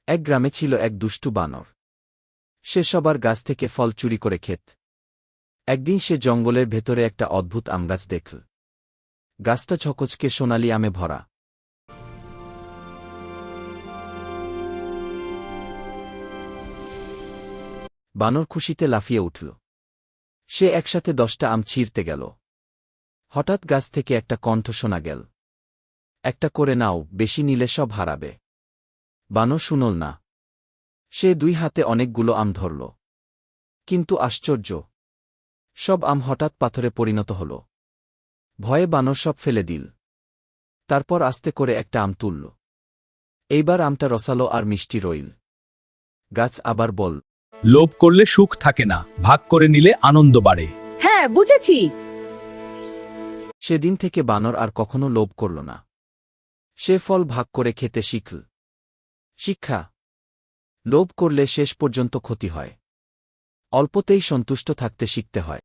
এক গ্রামে ছিল এক দুষ্টু বানর। সে সবার গাছ থেকে ফল চুরি করে খেত। একদিন সে জঙ্গলের ভেতরে একটা অদ্ভুত আম গাছ দেখল। গাছটা ঝকঝকে সোনালি আমে ভরা। বানর খুশিতে লাফিয়ে উঠল। সে একসাথে 10টা আম ছিঁড়তে গেল। হঠাৎ গাছ থেকে একটা কণ্ঠ শোনা গেল, একটা করে নাও, বেশি নিলে সব হারাবে। বানর শুনল না। সে 2 হাতে অনেকগুলো আম ধরল। কিন্তু আশ্চর্য, সব আম হঠাৎ পাথরে পরিণত হল। ভয়ে বানর সব ফেলে দিল। তারপর আস্তে করে একটা আম তুলল। এইবার আমটা রসালো আর মিষ্টি রইল। গাছ আবার বল, লোভ করলে সুখ থাকে না, ভাগ করে নিলে আনন্দ বাড়ে। হ্যাঁ, বুঝেছি। সেদিন থেকে বানর আর কখনো লোভ করল না। সে ফল ভাগ করে খেতে শিখল। শিক্ষা: লোভ করলে শেষ পর্যন্ত ক্ষতি হয়। অল্পতেই সন্তুষ্ট থাকতে শিখতে হয়।